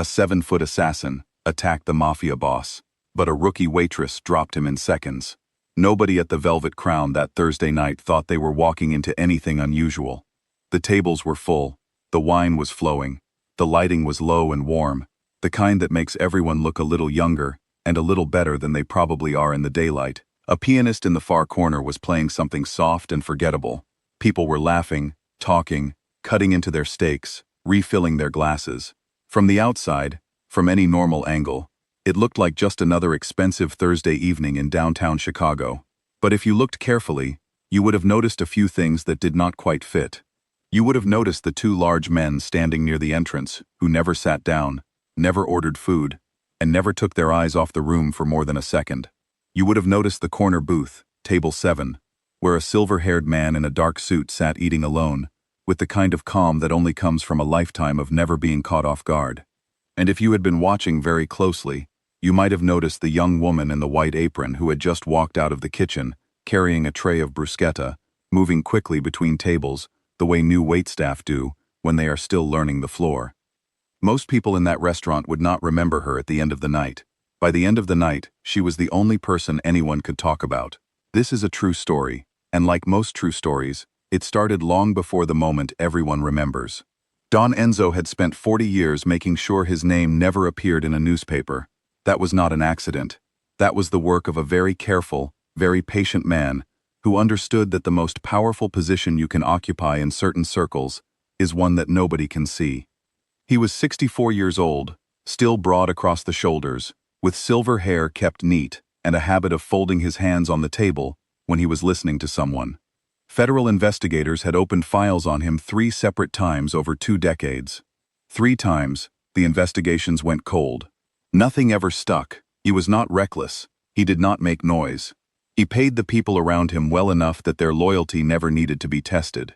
7-foot assassin attacked the Mafia boss, but a rookie waitress dropped him in seconds. Nobody at the Velvet Crown that Thursday night thought they were walking into anything unusual. The tables were full, the wine was flowing, the lighting was low and warm, the kind that makes everyone look a little younger and a little better than they probably are in the daylight. A pianist in the far corner was playing something soft and forgettable. People were laughing, talking, cutting into their steaks, refilling their glasses. From the outside, from any normal angle, it looked like just another expensive Thursday evening in downtown Chicago. But if you looked carefully, you would have noticed a few things that did not quite fit. You would have noticed the two large men standing near the entrance, who never sat down, never ordered food, and never took their eyes off the room for more than a second. You would have noticed the corner booth, table 7, where a silver-haired man in a dark suit sat eating alone, with the kind of calm that only comes from a lifetime of never being caught off guard. And if you had been watching very closely, you might have noticed the young woman in the white apron who had just walked out of the kitchen, carrying a tray of bruschetta, moving quickly between tables, the way new waitstaff do when they are still learning the floor. Most people in that restaurant would not remember her at the end of the night. By the end of the night, she was the only person anyone could talk about. This is a true story, and like most true stories, it started long before the moment everyone remembers. Don Enzo had spent 40 years making sure his name never appeared in a newspaper. That was not an accident. That was the work of a very careful, very patient man who understood that the most powerful position you can occupy in certain circles is one that nobody can see. He was 64 years old, still broad across the shoulders, with silver hair kept neat and a habit of folding his hands on the table when he was listening to someone. Federal investigators had opened files on him 3 separate times over 2 decades. 3 times, the investigations went cold. Nothing ever stuck. He was not reckless. He did not make noise. He paid the people around him well enough that their loyalty never needed to be tested.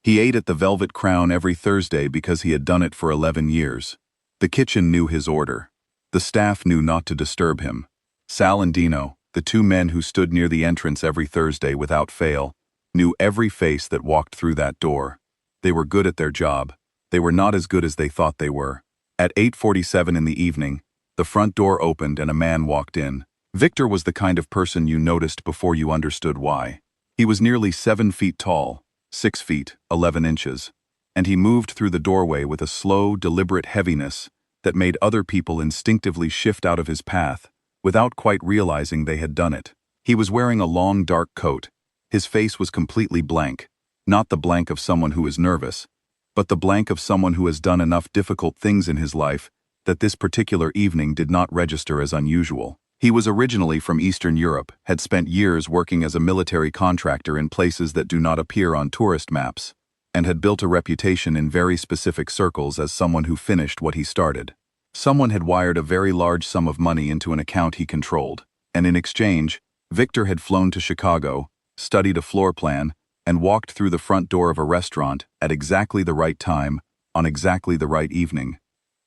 He ate at the Velvet Crown every Thursday because he had done it for 11 years. The kitchen knew his order. The staff knew not to disturb him. Sal and Dino, the 2 men who stood near the entrance every Thursday without fail, knew every face that walked through that door. They were good at their job. They were not as good as they thought they were. At 8:47 in the evening, the front door opened and a man walked in. Victor was the kind of person you noticed before you understood why. He was nearly 7 feet tall, 6 feet, 11 inches, and he moved through the doorway with a slow, deliberate heaviness that made other people instinctively shift out of his path without quite realizing they had done it. He was wearing a long, dark coat. His face was completely blank, not the blank of someone who is nervous, but the blank of someone who has done enough difficult things in his life that this particular evening did not register as unusual. He was originally from Eastern Europe, had spent years working as a military contractor in places that do not appear on tourist maps, and had built a reputation in very specific circles as someone who finished what he started. Someone had wired a very large sum of money into an account he controlled, and in exchange, Victor had flown to Chicago, studied a floor plan, and walked through the front door of a restaurant at exactly the right time, on exactly the right evening.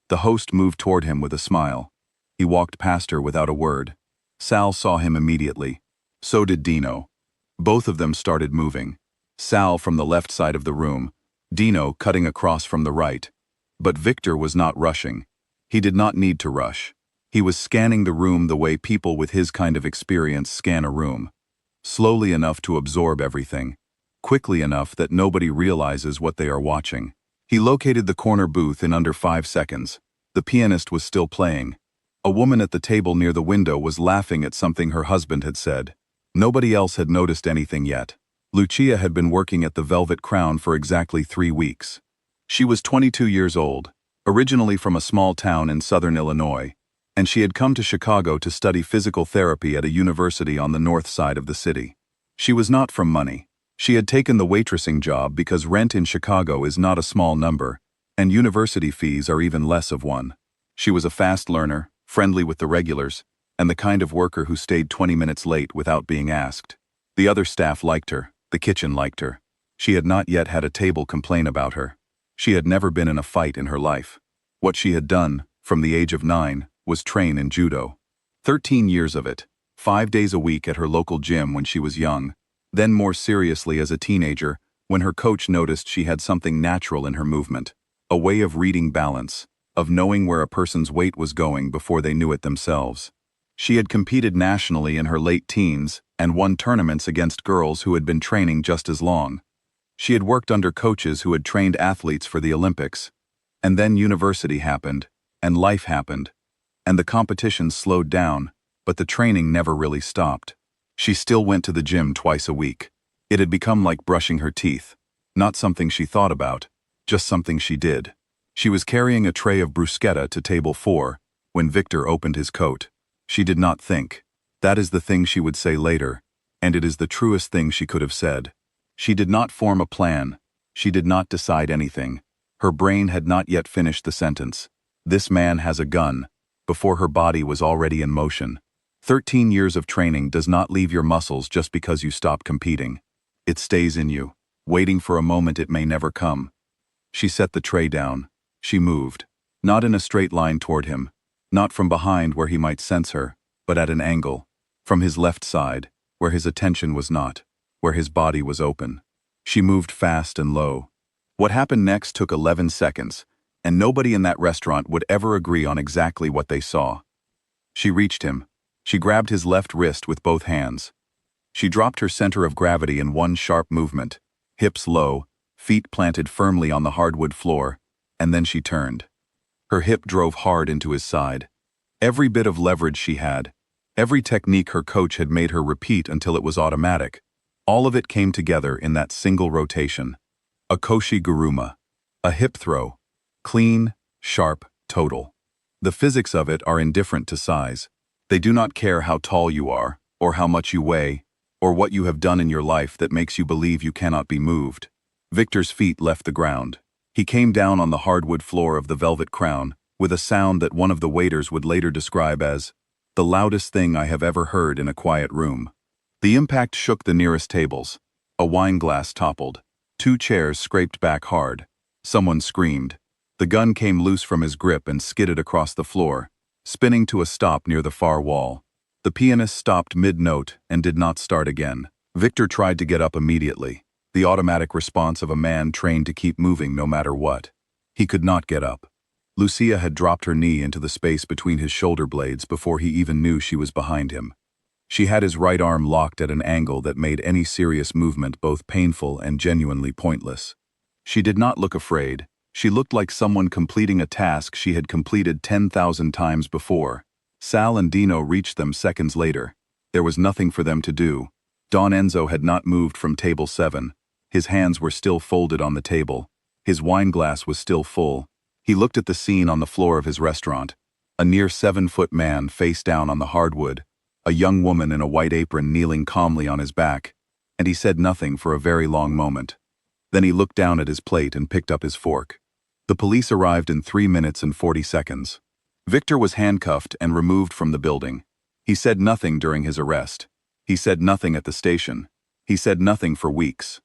The host moved toward him with a smile. He walked past her without a word. Sal saw him immediately. So did Dino. Both of them started moving. Sal from the left side of the room, Dino cutting across from the right. But Victor was not rushing. He did not need to rush. He was scanning the room the way people with his kind of experience scan a room. Slowly enough to absorb everything. Quickly enough that nobody realizes what they are watching. He located the corner booth in under 5 seconds. The pianist was still playing. A woman at the table near the window was laughing at something her husband had said. Nobody else had noticed anything yet. Lucia had been working at the Velvet Crown for exactly 3 weeks. She was 22 years old, originally from a small town in southern Illinois, and she had come to Chicago to study physical therapy at a university on the north side of the city. She was not from money. She had taken the waitressing job because rent in Chicago is not a small number, and university fees are even less of one. She was a fast learner, friendly with the regulars, and the kind of worker who stayed 20 minutes late without being asked. The other staff liked her, the kitchen liked her. She had not yet had a table complain about her. She had never been in a fight in her life. What she had done, from the age of 9, was train in judo. 13 years of it, 5 days a week at her local gym when she was young, then more seriously as a teenager when her coach noticed she had something natural in her movement, a way of reading balance, of knowing where a person's weight was going before they knew it themselves. She had competed nationally in her late teens and won tournaments against girls who had been training just as long. She had worked under coaches who had trained athletes for the Olympics. And then university happened, and life happened, and the competition slowed down, but the training never really stopped. She still went to the gym twice a week. It had become like brushing her teeth, not something she thought about, just something she did. She was carrying a tray of bruschetta to table 4 when Victor opened his coat. She did not think. That is the thing she would say later, and it is the truest thing she could have said. She did not form a plan. She did not decide anything. Her brain had not yet finished the sentence. This man has a gun, before her body was already in motion. 13 years of training does not leave your muscles just because you stop competing. It stays in you, waiting for a moment it may never come. She set the tray down. She moved, not in a straight line toward him, not from behind where he might sense her, but at an angle, from his left side, where his attention was not, where his body was open. She moved fast and low. What happened next took 11 seconds, and nobody in that restaurant would ever agree on exactly what they saw. She reached him. She grabbed his left wrist with both hands. She dropped her center of gravity in one sharp movement, hips low, feet planted firmly on the hardwood floor, and then she turned. Her hip drove hard into his side. Every bit of leverage she had, every technique her coach had made her repeat until it was automatic, all of it came together in that single rotation. A koshi guruma, a hip throw, clean, sharp, total. The physics of it are indifferent to size. They do not care how tall you are, or how much you weigh, or what you have done in your life that makes you believe you cannot be moved. Victor's feet left the ground. He came down on the hardwood floor of the Velvet Crown, with a sound that one of the waiters would later describe as the loudest thing I have ever heard in a quiet room. The impact shook the nearest tables. A wine glass toppled. 2 chairs scraped back hard. Someone screamed. The gun came loose from his grip and skidded across the floor, spinning to a stop near the far wall. The pianist stopped mid-note and did not start again. Victor tried to get up immediately, the automatic response of a man trained to keep moving no matter what. He could not get up. Lucia had dropped her knee into the space between his shoulder blades before he even knew she was behind him. She had his right arm locked at an angle that made any serious movement both painful and genuinely pointless. She did not look afraid. She looked like someone completing a task she had completed 10,000 times before. Sal and Dino reached them seconds later. There was nothing for them to do. Don Enzo had not moved from table 7. His hands were still folded on the table. His wine glass was still full. He looked at the scene on the floor of his restaurant. A near 7-foot man face down on the hardwood, a young woman in a white apron kneeling calmly on his back, and he said nothing for a very long moment. Then he looked down at his plate and picked up his fork. The police arrived in 3 minutes and 40 seconds. Victor was handcuffed and removed from the building. He said nothing during his arrest. He said nothing at the station. He said nothing for weeks.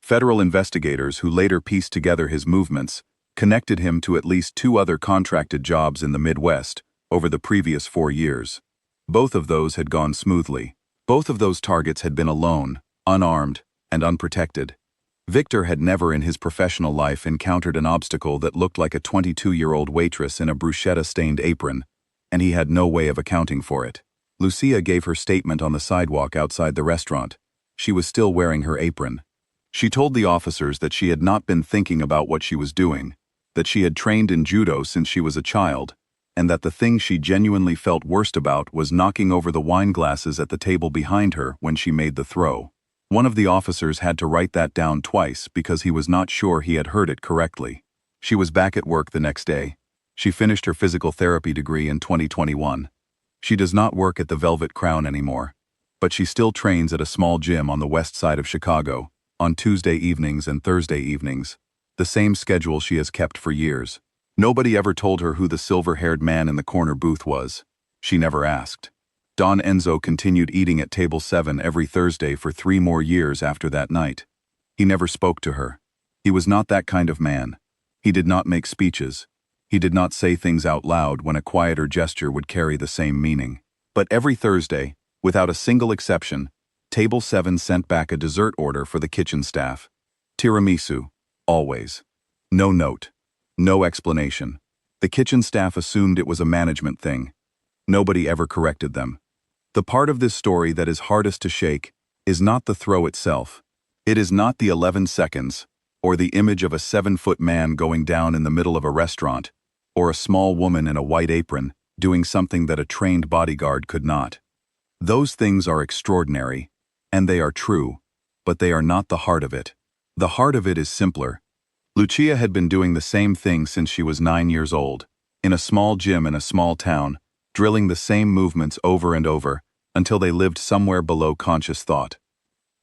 Federal investigators who later pieced together his movements connected him to at least 2 other contracted jobs in the Midwest over the previous 4 years. Both of those had gone smoothly. Both of those targets had been alone, unarmed, and unprotected. Victor had never in his professional life encountered an obstacle that looked like a 22-year-old waitress in a bruschetta-stained apron, and he had no way of accounting for it. Lucia gave her statement on the sidewalk outside the restaurant. She was still wearing her apron. She told the officers that she had not been thinking about what she was doing, that she had trained in judo since she was a child, and that the thing she genuinely felt worst about was knocking over the wine glasses at the table behind her when she made the throw. One of the officers had to write that down twice because he was not sure he had heard it correctly. She was back at work the next day. She finished her physical therapy degree in 2021. She does not work at the Velvet Crown anymore, but she still trains at a small gym on the west side of Chicago, on Tuesday evenings and Thursday evenings, the same schedule she has kept for years. Nobody ever told her who the silver-haired man in the corner booth was. She never asked. Don Enzo continued eating at table 7 every Thursday for 3 more years after that night. He never spoke to her. He was not that kind of man. He did not make speeches. He did not say things out loud when a quieter gesture would carry the same meaning. But every Thursday, without a single exception, table 7 sent back a dessert order for the kitchen staff. Tiramisu, always. No note. No explanation. The kitchen staff assumed it was a management thing. Nobody ever corrected them. The part of this story that is hardest to shake is not the throw itself. It is not the 11 seconds, or the image of a 7-foot man going down in the middle of a restaurant, or a small woman in a white apron doing something that a trained bodyguard could not. Those things are extraordinary, and they are true, but they are not the heart of it. The heart of it is simpler. Lucia had been doing the same thing since she was 9 years old, in a small gym in a small town, drilling the same movements over and over, until they lived somewhere below conscious thought.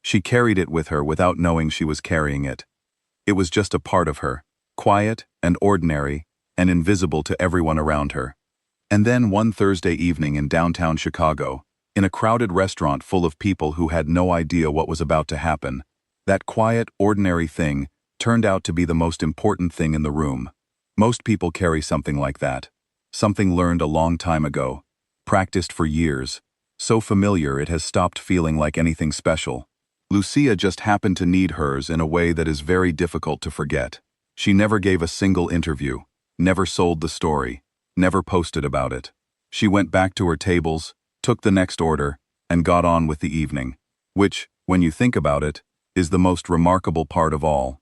She carried it with her without knowing she was carrying it. It was just a part of her, quiet and ordinary and invisible to everyone around her. And then one Thursday evening in downtown Chicago, in a crowded restaurant full of people who had no idea what was about to happen, that quiet, ordinary thing turned out to be the most important thing in the room. Most people carry something like that. Something learned a long time ago, practiced for years, so familiar it has stopped feeling like anything special. Lucia just happened to need hers in a way that is very difficult to forget. She never gave a single interview, never sold the story, never posted about it. She went back to her tables, took the next order, and got on with the evening, which, when you think about it, is the most remarkable part of all.